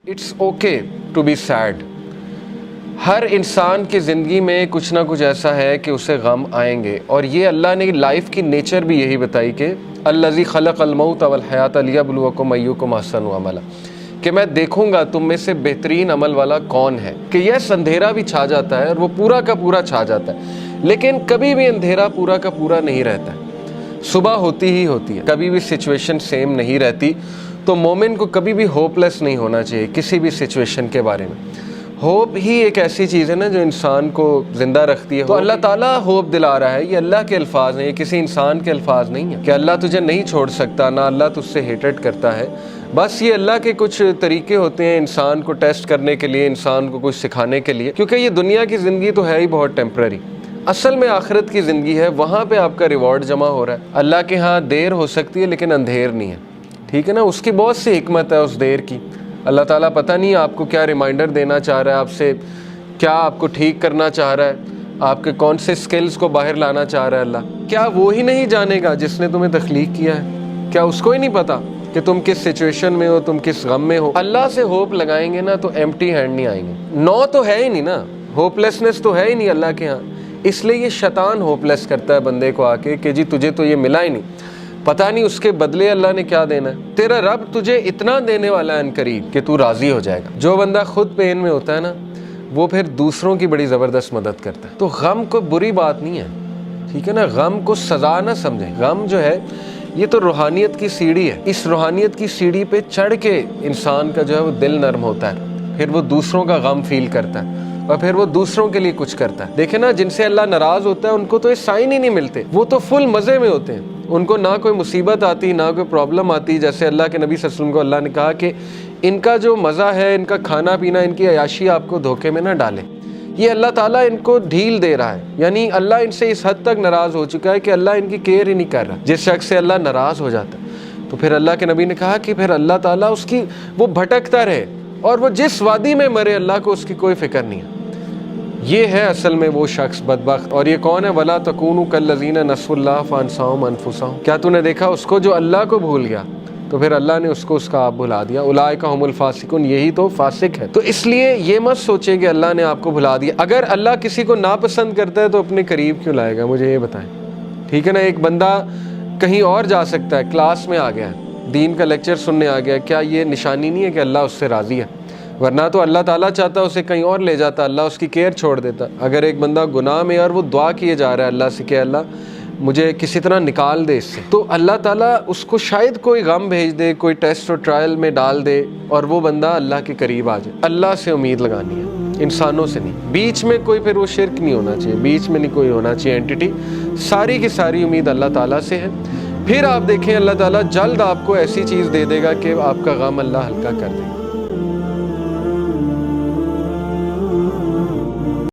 It's okay to be sad. ہر انسان کی زندگی میں کچھ نہ کچھ ایسا ہے کہ اسے غم آئیں گے، اور یہ اللہ نے لائف کی نیچر بھی یہی بتائی کہ الذی خلق الموت والحیات لیبلوکم ایکم احسن عملا، کہ میں دیکھوں گا تم میں سے بہترین عمل والا کون ہے. کہ یس اندھیرا بھی چھا جاتا ہے اور وہ پورا کا پورا چھا جاتا ہے، لیکن کبھی بھی اندھیرا پورا کا پورا نہیں رہتا ہے. صبح ہوتی ہی ہوتی ہے، کبھی بھی سچویشن سیم نہیں رہتی. تو مومن کو کبھی بھی ہوپ لیس نہیں ہونا چاہیے کسی بھی سچویشن کے بارے میں. ہوپ ہی ایک ایسی چیز ہے نا جو انسان کو زندہ رکھتی ہے. تو اللہ تعالیٰ ہوپ دلا رہا ہے. یہ اللہ کے الفاظ ہیں، یہ کسی انسان کے الفاظ نہیں ہیں کہ اللہ تجھے نہیں چھوڑ سکتا، نہ اللہ تجھ سے ہیٹڈ کرتا ہے. بس یہ اللہ کے کچھ طریقے ہوتے ہیں انسان کو ٹیسٹ کرنے کے لیے، انسان کو کچھ سکھانے کے لیے، کیونکہ یہ دنیا کی زندگی تو ہے ہی بہت ٹیمپرری. اصل میں آخرت کی زندگی ہے، وہاں پہ آپ کا ریوارڈ جمع ہو رہا ہے. اللہ کے ہاں دیر ہو سکتی ہے لیکن اندھیر نہیں ہے، ٹھیک ہے نا. اس کی بہت سی حکمت ہے اس دیر کی. اللہ تعالیٰ پتہ نہیں آپ کو کیا ریمائنڈر دینا چاہ رہا ہے، آپ سے کیا آپ کو ٹھیک کرنا چاہ رہا ہے، آپ کے کون سے سکلز کو باہر لانا چاہ رہا ہے اللہ. کیا وہ ہی نہیں جانے گا جس نے تمہیں تخلیق کیا ہے؟ کیا اس کو ہی نہیں پتا کہ تم کس سچویشن میں ہو، تم کس غم میں ہو؟ اللہ سے ہوپ لگائیں گے نا تو ایمپٹی ہینڈ نہیں آئیں گے. نو تو ہے ہی نہیں نا، ہوپ لیسنس تو ہے ہی نہیں اللہ کے ہاں. اس لیے یہ شیطان ہوپ لیس کرتا ہے بندے کو آ کے کہ جی تجھے تو یہ ملا ہی نہیں، پتہ نہیں اس کے بدلے اللہ نے کیا دینا ہے. تیرا رب تجھے اتنا دینے والا ہے عنقریب کہ تو راضی ہو جائے گا. جو بندہ خود پین میں ہوتا ہے نا، وہ پھر دوسروں کی بڑی زبردست مدد کرتا ہے. تو غم کو بری بات نہیں ہے، ٹھیک ہے نا. غم کو سزا نہ سمجھیں. غم جو ہے یہ تو روحانیت کی سیڑھی ہے. اس روحانیت کی سیڑھی پہ چڑھ کے انسان کا جو ہے وہ دل نرم ہوتا ہے، پھر وہ دوسروں کا غم فیل کرتا ہے اور پھر وہ دوسروں کے لیے کچھ کرتا ہے. دیکھیں نا، جن سے اللہ ناراض ہوتا ہے ان کو تو یہ سائن ہی نہیں ملتے، وہ تو فل مزے میں ہوتے ہیں. ان کو نہ کوئی مصیبت آتی، نہ کوئی پرابلم آتی. جیسے اللہ کے نبی صلی اللہ علیہ وسلم کو اللہ نے کہا کہ ان کا جو مزہ ہے، ان کا کھانا پینا، ان کی عیاشی آپ کو دھوکے میں نہ ڈالے. یہ اللہ تعالیٰ ان کو ڈھیل دے رہا ہے، یعنی اللہ ان سے اس حد تک ناراض ہو چکا ہے کہ اللہ ان کی کیئر ہی نہیں کر رہا. جس شخص سے اللہ ناراض ہو جاتا ہے تو پھر اللہ کے نبی نے کہا کہ پھر اللہ تعالیٰ اس کی وہ بھٹکتا رہے اور وہ جس وادی میں مرے اللہ کو اس کی کوئی فکر نہیں ہے. یہ ہے اصل میں وہ شخص بدبخت. اور یہ کون ہے؟ وَلَا تَكُونُوا كَالَّذِينَ نَسُوا اللَّهَ فَأَنسَاهُمْ أَنفُسَهُمْ. کیا تو نے دیکھا اس کو جو اللہ کو بھول گیا تو پھر اللہ نے اس کو اس کا آپ بھلا دیا. اولئک هم الفاسقون. یہی تو فاسق ہے. تو اس لیے یہ مت سوچیں کہ اللہ نے آپ کو بھلا دیا. اگر اللہ کسی کو ناپسند کرتا ہے تو اپنے قریب کیوں لائے گا؟ مجھے یہ بتائیں، ٹھیک ہے نا. ایک بندہ کہیں اور جا سکتا ہے، کلاس میں آ گیا ہے، دین کا لیکچر سننے آ گیا، کیا یہ نشانی نہیں ہے کہ اللہ اس سے راضی ہے؟ ورنہ تو اللہ تعالیٰ چاہتا اسے کہیں اور لے جاتا، اللہ اس کی کیئر چھوڑ دیتا. اگر ایک بندہ گناہ میں اور وہ دعا کیے جا رہا ہے اللہ سے کہ اللہ مجھے کسی طرح نکال دے اس سے، تو اللہ تعالیٰ اس کو شاید کوئی غم بھیج دے، کوئی ٹیسٹ اور ٹرائل میں ڈال دے اور وہ بندہ اللہ کے قریب آ جائے. اللہ سے امید لگانی ہے، انسانوں سے نہیں. بیچ میں کوئی پھر وہ شرک نہیں ہونا چاہیے، بیچ میں نہیں کوئی ہونا چاہیے اینٹیٹی. ساری کی ساری امید اللہ تعالیٰ سے ہے. پھر آپ دیکھیں اللہ تعالیٰ جلد آپ کو ایسی چیز دے دے گا کہ آپ کا غم اللہ ہلکا کر دے گا.